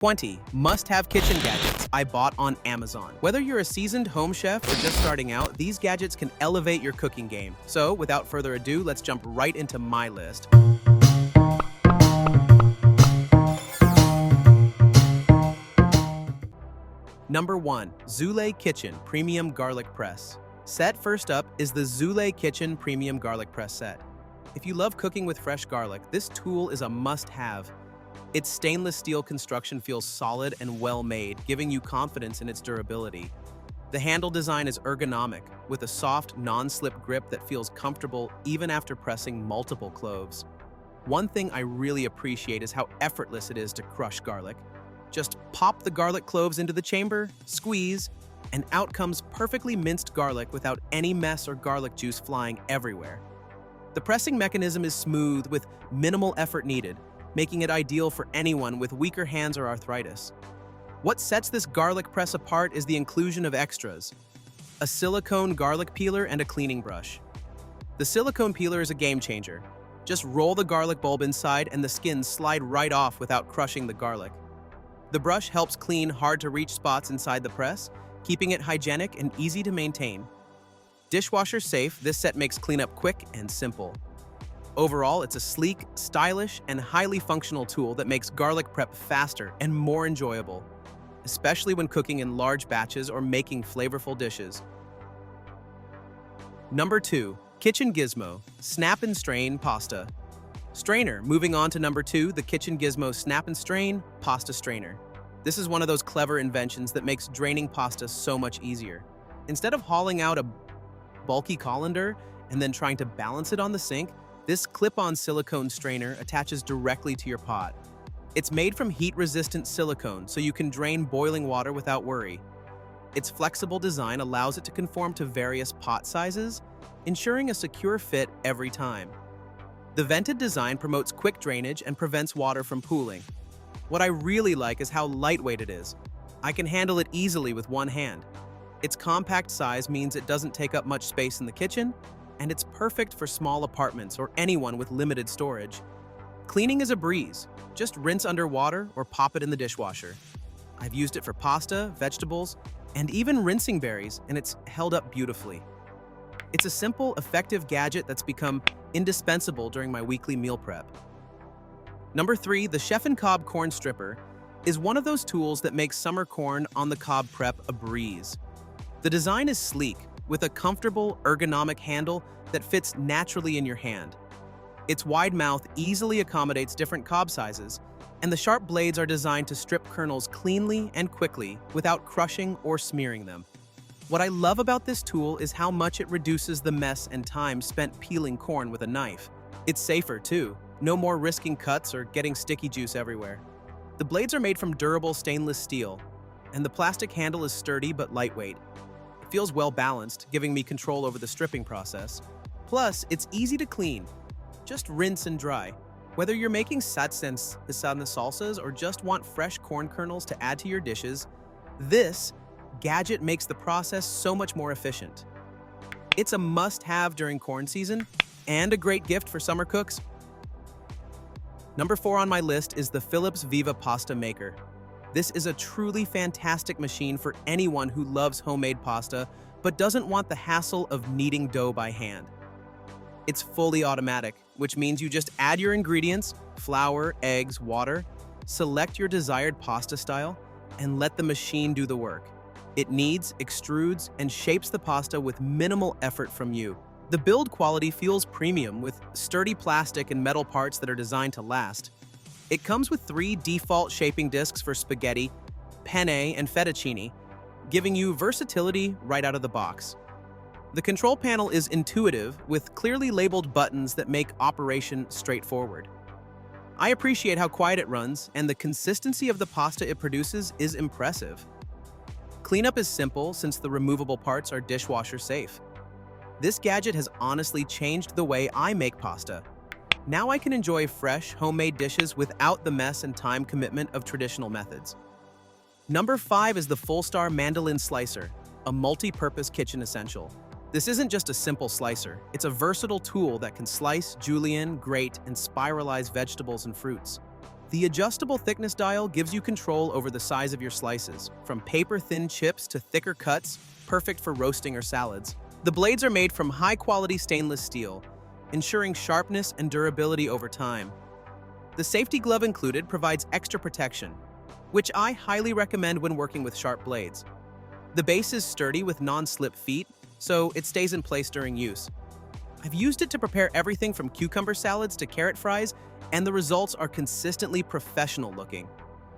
20 must-have kitchen gadgets I bought on Amazon. Whether you're a seasoned home chef or just starting out, these gadgets can elevate your cooking game. So, without further ado, let's jump right into my list. Number 1. Zulay Kitchen Premium Garlic Press. First up is the Zulay Kitchen Premium Garlic Press set. If you love cooking with fresh garlic, this tool is a must-have. Its stainless steel construction feels solid and well-made, giving you confidence in its durability. The handle design is ergonomic, with a soft, non-slip grip that feels comfortable even after pressing multiple cloves. One thing I really appreciate is how effortless it is to crush garlic. Just pop the garlic cloves into the chamber, squeeze, and out comes perfectly minced garlic without any mess or garlic juice flying everywhere. The pressing mechanism is smooth with minimal effort needed, making it ideal for anyone with weaker hands or arthritis. What sets this garlic press apart is the inclusion of extras: a silicone garlic peeler and a cleaning brush. The silicone peeler is a game changer. Just roll the garlic bulb inside and the skins slide right off without crushing the garlic. The brush helps clean hard-to-reach spots inside the press, keeping it hygienic and easy to maintain. Dishwasher safe, this set makes cleanup quick and simple. Overall, it's a sleek, stylish, and highly functional tool that makes garlic prep faster and more enjoyable, especially when cooking in large batches or making flavorful dishes. Number 2. Kitchen Gizmo Snap and Strain Pasta Strainer. Moving on to number 2, the Kitchen Gizmo Snap and Strain Pasta Strainer. This is one of those clever inventions that makes draining pasta so much easier. Instead of hauling out a bulky colander and then trying to balance it on the sink, this clip-on silicone strainer attaches directly to your pot. It's made from heat-resistant silicone, so you can drain boiling water without worry. Its flexible design allows it to conform to various pot sizes, ensuring a secure fit every time. The vented design promotes quick drainage and prevents water from pooling. What I really like is how lightweight it is. I can handle it easily with one hand. Its compact size means it doesn't take up much space in the kitchen, and it's perfect for small apartments or anyone with limited storage. Cleaning is a breeze. Just rinse under water or pop it in the dishwasher. I've used it for pasta, vegetables, and even rinsing berries, and it's held up beautifully. It's a simple, effective gadget that's become indispensable during my weekly meal prep. Number 3, the Chef and Cobb Corn Stripper is one of those tools that makes summer corn on the cob prep a breeze. The design is sleek, with a comfortable, ergonomic handle that fits naturally in your hand. Its wide mouth easily accommodates different cob sizes, and the sharp blades are designed to strip kernels cleanly and quickly without crushing or smearing them. What I love about this tool is how much it reduces the mess and time spent peeling corn with a knife. It's safer too, no more risking cuts or getting sticky juice everywhere. The blades are made from durable stainless steel, and the plastic handle is sturdy but lightweight. Feels well balanced, giving me control over the stripping process. Plus, it's easy to clean. Just rinse and dry. Whether you're making salsas or just want fresh corn kernels to add to your dishes, this gadget makes the process so much more efficient. It's a must-have during corn season and a great gift for summer cooks. Number 4 on my list is the Philips Viva Pasta Maker. This is a truly fantastic machine for anyone who loves homemade pasta but doesn't want the hassle of kneading dough by hand. It's fully automatic, which means you just add your ingredients, flour, eggs, water, select your desired pasta style, and let the machine do the work. It kneads, extrudes, and shapes the pasta with minimal effort from you. The build quality feels premium with sturdy plastic and metal parts that are designed to last. It comes with 3 default shaping discs for spaghetti, penne, and fettuccine, giving you versatility right out of the box. The control panel is intuitive, with clearly labeled buttons that make operation straightforward. I appreciate how quiet it runs, and the consistency of the pasta it produces is impressive. Cleanup is simple since the removable parts are dishwasher safe. This gadget has honestly changed the way I make pasta. Now I can enjoy fresh, homemade dishes without the mess and time commitment of traditional methods. Number 5 is the Fullstar Mandolin Slicer, a multi-purpose kitchen essential. This isn't just a simple slicer, it's a versatile tool that can slice, julienne, grate, and spiralize vegetables and fruits. The adjustable thickness dial gives you control over the size of your slices, from paper-thin chips to thicker cuts, perfect for roasting or salads. The blades are made from high-quality stainless steel, ensuring sharpness and durability over time. The safety glove included provides extra protection, which I highly recommend when working with sharp blades. The base is sturdy with non-slip feet, so it stays in place during use. I've used it to prepare everything from cucumber salads to carrot fries, and the results are consistently professional looking.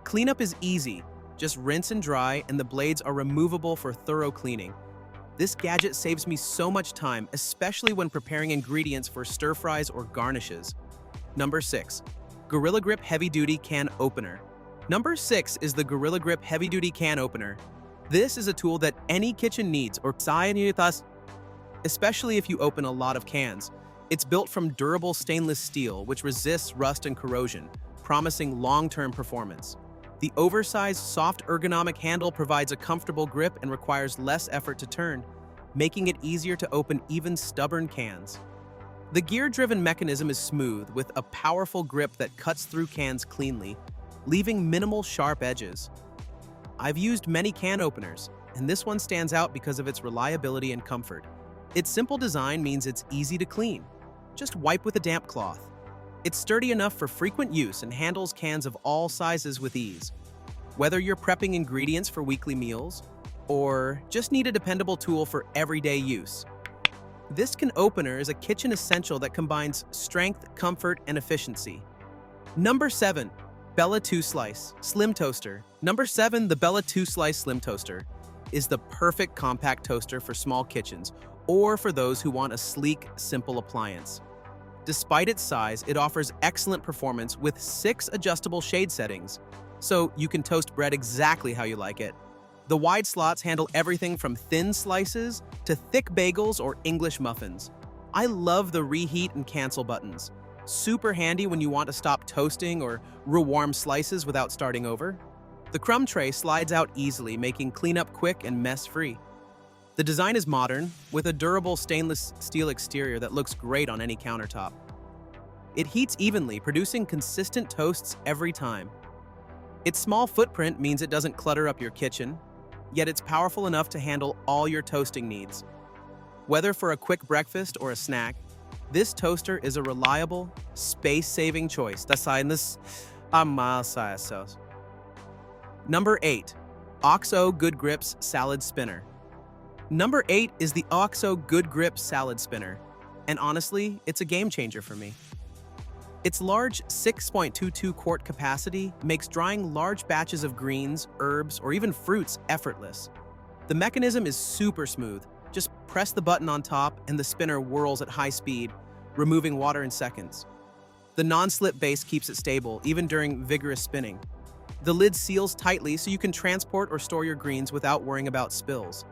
Cleanup is easy, just rinse and dry, and the blades are removable for thorough cleaning. This gadget saves me so much time, especially when preparing ingredients for stir fries or garnishes. Number 6. Gorilla Grip Heavy Duty Can Opener. Number 6 is the Gorilla Grip Heavy Duty Can Opener. This is a tool that any kitchen needs, especially if you open a lot of cans. It's built from durable stainless steel, which resists rust and corrosion, promising long-term performance. The oversized, soft ergonomic handle provides a comfortable grip and requires less effort to turn, making it easier to open even stubborn cans. The gear-driven mechanism is smooth, with a powerful grip that cuts through cans cleanly, leaving minimal sharp edges. I've used many can openers, and this one stands out because of its reliability and comfort. Its simple design means it's easy to clean. Just wipe with a damp cloth. It's sturdy enough for frequent use and handles cans of all sizes with ease. Whether you're prepping ingredients for weekly meals, or just need a dependable tool for everyday use, this can opener is a kitchen essential that combines strength, comfort, and efficiency. Number 7. Bella 2-Slice Slim Toaster. Number 7, the Bella 2-Slice Slim Toaster is the perfect compact toaster for small kitchens or for those who want a sleek, simple appliance. Despite its size, it offers excellent performance with 6 adjustable shade settings, so you can toast bread exactly how you like it. The wide slots handle everything from thin slices to thick bagels or English muffins. I love the reheat and cancel buttons. Super handy when you want to stop toasting or rewarm slices without starting over. The crumb tray slides out easily, making cleanup quick and mess-free. The design is modern, with a durable stainless steel exterior that looks great on any countertop. It heats evenly, producing consistent toasts every time. Its small footprint means it doesn't clutter up your kitchen, yet it's powerful enough to handle all your toasting needs. Whether for a quick breakfast or a snack, this toaster is a reliable, space-saving choice. Number 8. OXO Good Grips Salad Spinner. Number 8 is the OXO Good Grip Salad Spinner, and honestly, it's a game changer for me. Its large 6.22 quart capacity makes drying large batches of greens, herbs, or even fruits effortless. The mechanism is super smooth. Just press the button on top and the spinner whirls at high speed, removing water in seconds. The non-slip base keeps it stable, even during vigorous spinning. The lid seals tightly so you can transport or store your greens without worrying about spills.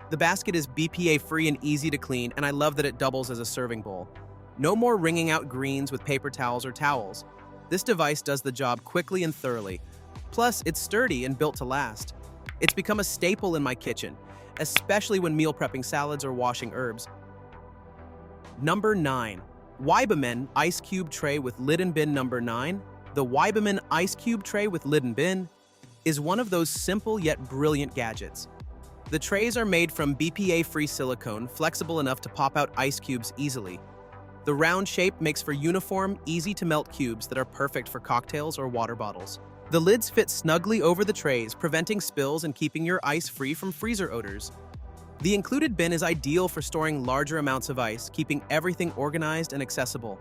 The basket is BPA-free and easy to clean, and I love that it doubles as a serving bowl. No more wringing out greens with paper towels or towels. This device does the job quickly and thoroughly. Plus, it's sturdy and built to last. It's become a staple in my kitchen, especially when meal prepping salads or washing herbs. Number 9. WIBIMEN Ice Cube Tray with Lid and Bin. Number 9. The WIBIMEN Ice Cube Tray with Lid and Bin is one of those simple yet brilliant gadgets. The trays are made from BPA-free silicone, flexible enough to pop out ice cubes easily. The round shape makes for uniform, easy-to-melt cubes that are perfect for cocktails or water bottles. The lids fit snugly over the trays, preventing spills and keeping your ice free from freezer odors. The included bin is ideal for storing larger amounts of ice, keeping everything organized and accessible.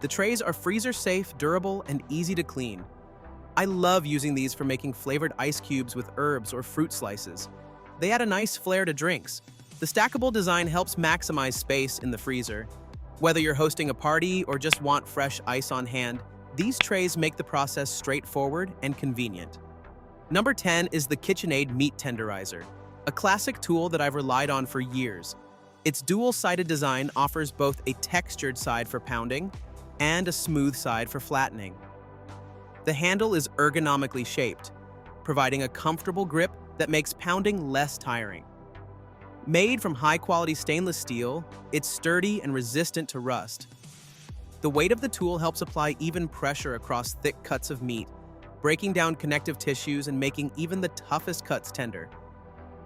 The trays are freezer-safe, durable, and easy to clean. I love using these for making flavored ice cubes with herbs or fruit slices. They add a nice flair to drinks. The stackable design helps maximize space in the freezer. Whether you're hosting a party or just want fresh ice on hand, these trays make the process straightforward and convenient. Number 10 is the KitchenAid Meat Tenderizer, a classic tool that I've relied on for years. Its dual-sided design offers both a textured side for pounding and a smooth side for flattening. The handle is ergonomically shaped, providing a comfortable grip that makes pounding less tiring. Made from high-quality stainless steel, it's sturdy and resistant to rust. The weight of the tool helps apply even pressure across thick cuts of meat, breaking down connective tissues and making even the toughest cuts tender.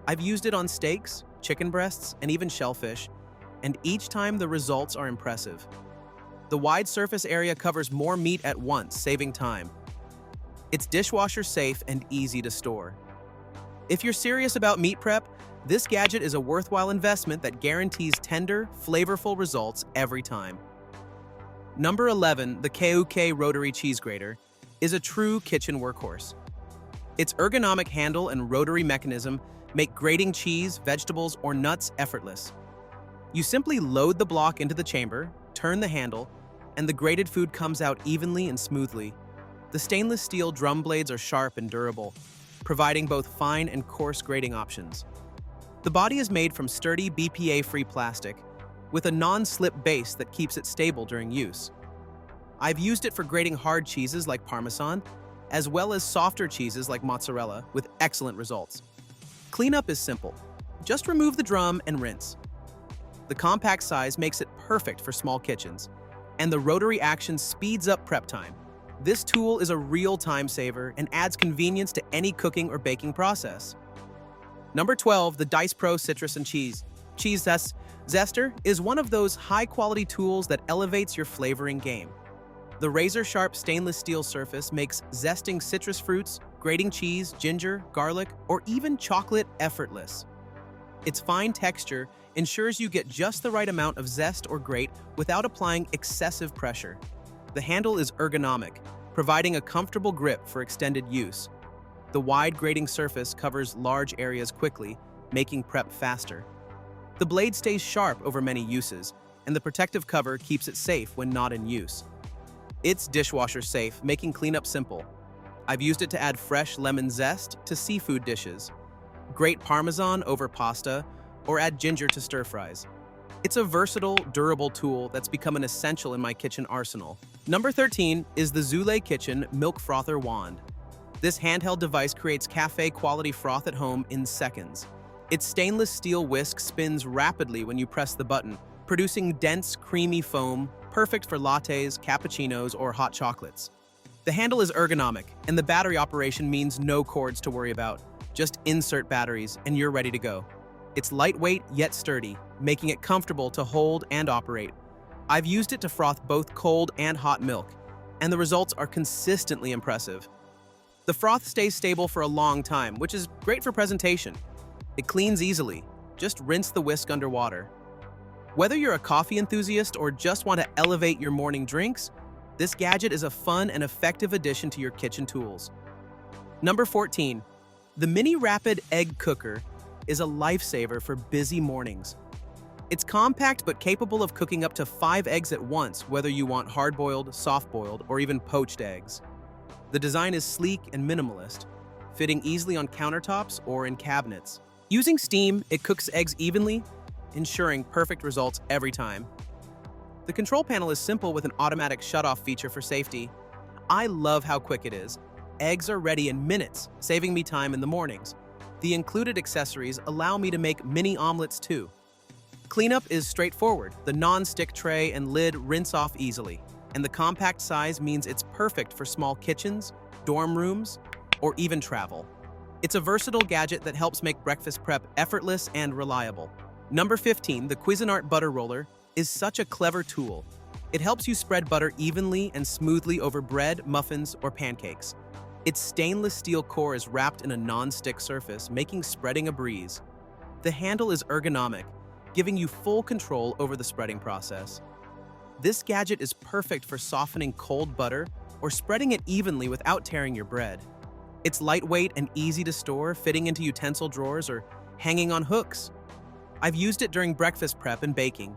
I've used it on steaks, chicken breasts, and even shellfish, and each time the results are impressive. The wide surface area covers more meat at once, saving time. It's dishwasher safe and easy to store. If you're serious about meat prep, this gadget is a worthwhile investment that guarantees tender, flavorful results every time. Number 11, the KEOUKE Rotary Cheese Grater, is a true kitchen workhorse. Its ergonomic handle and rotary mechanism make grating cheese, vegetables, or nuts effortless. You simply load the block into the chamber, turn the handle, and the grated food comes out evenly and smoothly. The stainless steel drum blades are sharp and durable, providing both fine and coarse grating options. The body is made from sturdy BPA-free plastic, with a non-slip base that keeps it stable during use. I've used it for grating hard cheeses like Parmesan, as well as softer cheeses like mozzarella, with excellent results. Cleanup is simple. Just remove the drum and rinse. The compact size makes it perfect for small kitchens, and the rotary action speeds up prep time. This tool is a real time saver and adds convenience to any cooking or baking process. Number 12, the Deiss Pro Citrus and Cheese Zester is one of those high-quality tools that elevates your flavoring game. The razor-sharp stainless steel surface makes zesting citrus fruits, grating cheese, ginger, garlic, or even chocolate effortless. Its fine texture ensures you get just the right amount of zest or grate without applying excessive pressure. The handle is ergonomic, providing a comfortable grip for extended use. The wide grating surface covers large areas quickly, making prep faster. The blade stays sharp over many uses, and the protective cover keeps it safe when not in use. It's dishwasher safe, making cleanup simple. I've used it to add fresh lemon zest to seafood dishes, grate Parmesan over pasta, or add ginger to stir fries. It's a versatile, durable tool that's become an essential in my kitchen arsenal. Number 13 is the Zulay Kitchen Milk Frother Wand. This handheld device creates cafe-quality froth at home in seconds. Its stainless steel whisk spins rapidly when you press the button, producing dense, creamy foam, perfect for lattes, cappuccinos, or hot chocolates. The handle is ergonomic, and the battery operation means no cords to worry about. Just insert batteries, and you're ready to go. It's lightweight yet sturdy, making it comfortable to hold and operate. I've used it to froth both cold and hot milk, and the results are consistently impressive. The froth stays stable for a long time, which is great for presentation. It cleans easily. Just rinse the whisk under water. Whether you're a coffee enthusiast or just want to elevate your morning drinks, this gadget is a fun and effective addition to your kitchen tools. Number 14. The Mini Rapid Egg Cooker is a lifesaver for busy mornings. It's compact but capable of cooking up to 5 eggs at once, whether you want hard-boiled, soft-boiled, or even poached eggs. The design is sleek and minimalist, fitting easily on countertops or in cabinets. Using steam, it cooks eggs evenly, ensuring perfect results every time. The control panel is simple with an automatic shutoff feature for safety. I love how quick it is. Eggs are ready in minutes, saving me time in the mornings. The included accessories allow me to make mini omelets too. Cleanup is straightforward. The non-stick tray and lid rinse off easily, and the compact size means it's perfect for small kitchens, dorm rooms, or even travel. It's a versatile gadget that helps make breakfast prep effortless and reliable. Number 15, the Cuisinart Butter Roller, is such a clever tool. It helps you spread butter evenly and smoothly over bread, muffins, or pancakes. Its stainless steel core is wrapped in a non-stick surface, making spreading a breeze. The handle is ergonomic, giving you full control over the spreading process. This gadget is perfect for softening cold butter or spreading it evenly without tearing your bread. It's lightweight and easy to store, fitting into utensil drawers or hanging on hooks. I've used it during breakfast prep and baking,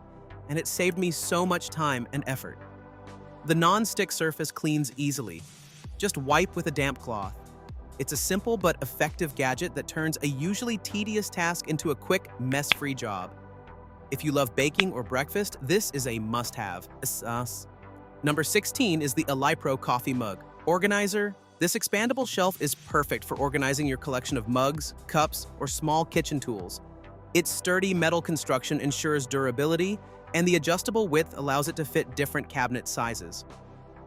and it saved me so much time and effort. The non-stick surface cleans easily. Just wipe with a damp cloth. It's a simple but effective gadget that turns a usually tedious task into a quick, mess-free job. If you love baking or breakfast, this is a must-have. Number 16 is the ELYPRO Coffee Mug Organizer. This expandable shelf is perfect for organizing your collection of mugs, cups, or small kitchen tools. Its sturdy metal construction ensures durability, and the adjustable width allows it to fit different cabinet sizes.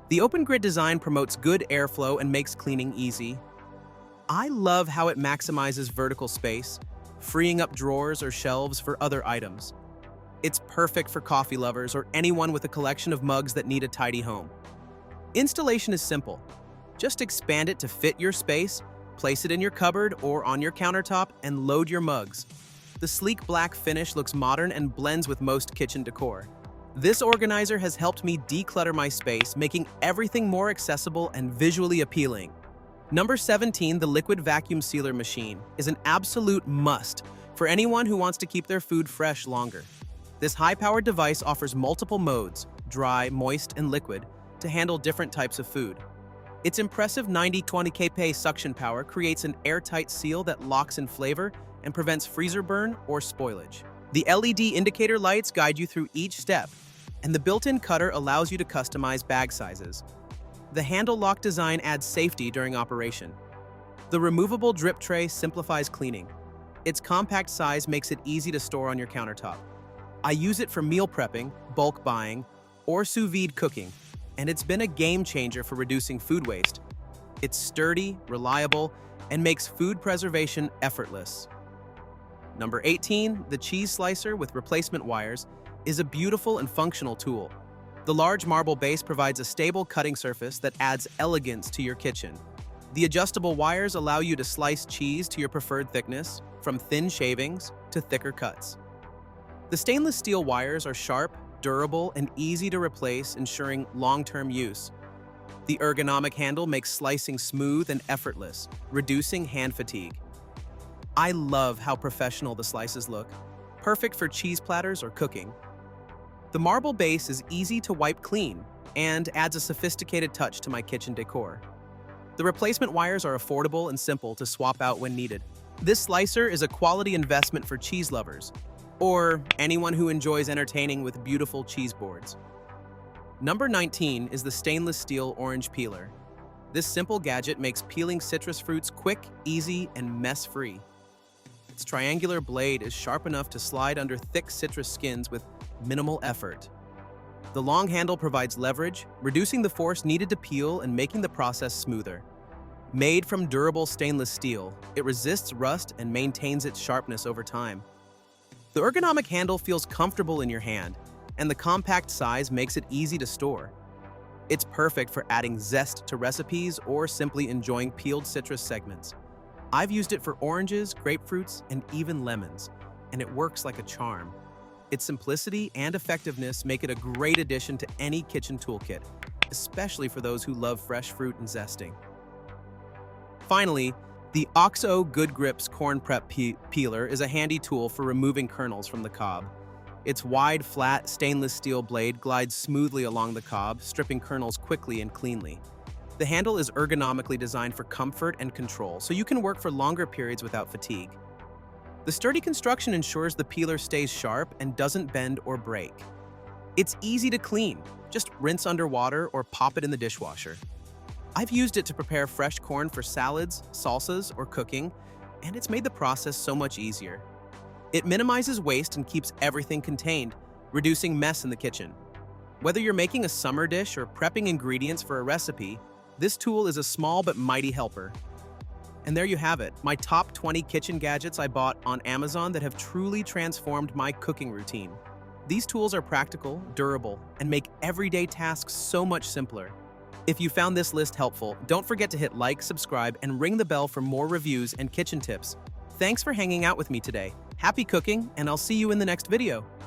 The open grid design promotes good airflow and makes cleaning easy. I love how it maximizes vertical space, freeing up drawers or shelves for other items. It's perfect for coffee lovers or anyone with a collection of mugs that need a tidy home. Installation is simple. Just expand it to fit your space, place it in your cupboard or on your countertop, and load your mugs. The sleek black finish looks modern and blends with most kitchen decor. This organizer has helped me declutter my space, making everything more accessible and visually appealing. Number 17, the Liquid Vacuum Sealer Machine, is an absolute must for anyone who wants to keep their food fresh longer. This high-powered device offers multiple modes, dry, moist, and liquid, to handle different types of food. Its impressive 90-20 kPa suction power creates an airtight seal that locks in flavor and prevents freezer burn or spoilage. The LED indicator lights guide you through each step, and the built-in cutter allows you to customize bag sizes. The handle lock design adds safety during operation. The removable drip tray simplifies cleaning. Its compact size makes it easy to store on your countertop. I use it for meal prepping, bulk buying, or sous vide cooking, and it's been a game changer for reducing food waste. It's sturdy, reliable, and makes food preservation effortless. Number 18, the cheese slicer with replacement wires, is a beautiful and functional tool. The large marble base provides a stable cutting surface that adds elegance to your kitchen. The adjustable wires allow you to slice cheese to your preferred thickness, from thin shavings to thicker cuts. The stainless steel wires are sharp, durable, and easy to replace, ensuring long-term use. The ergonomic handle makes slicing smooth and effortless, reducing hand fatigue. I love how professional the slices look, perfect for cheese platters or cooking. The marble base is easy to wipe clean and adds a sophisticated touch to my kitchen decor. The replacement wires are affordable and simple to swap out when needed. This slicer is a quality investment for cheese lovers, or anyone who enjoys entertaining with beautiful cheese boards. Number 19 is the stainless steel orange peeler. This simple gadget makes peeling citrus fruits quick, easy, and mess-free. Its triangular blade is sharp enough to slide under thick citrus skins with minimal effort. The long handle provides leverage, reducing the force needed to peel and making the process smoother. Made from durable stainless steel, it resists rust and maintains its sharpness over time. The ergonomic handle feels comfortable in your hand, and the compact size makes it easy to store. It's perfect for adding zest to recipes or simply enjoying peeled citrus segments. I've used it for oranges, grapefruits, and even lemons, and it works like a charm. Its simplicity and effectiveness make it a great addition to any kitchen toolkit, especially for those who love fresh fruit and zesting. Finally, the OXO Good Grips Corn Prep Peeler is a handy tool for removing kernels from the cob. Its wide, flat, stainless steel blade glides smoothly along the cob, stripping kernels quickly and cleanly. The handle is ergonomically designed for comfort and control, so you can work for longer periods without fatigue. The sturdy construction ensures the peeler stays sharp and doesn't bend or break. It's easy to clean. Just rinse under water or pop it in the dishwasher. I've used it to prepare fresh corn for salads, salsas, or cooking, and it's made the process so much easier. It minimizes waste and keeps everything contained, reducing mess in the kitchen. Whether you're making a summer dish or prepping ingredients for a recipe, this tool is a small but mighty helper. And there you have it, my top 20 kitchen gadgets I bought on Amazon that have truly transformed my cooking routine. These tools are practical, durable, and make everyday tasks so much simpler. If you found this list helpful, don't forget to hit like, subscribe, and ring the bell for more reviews and kitchen tips. Thanks for hanging out with me today. Happy cooking, and I'll see you in the next video.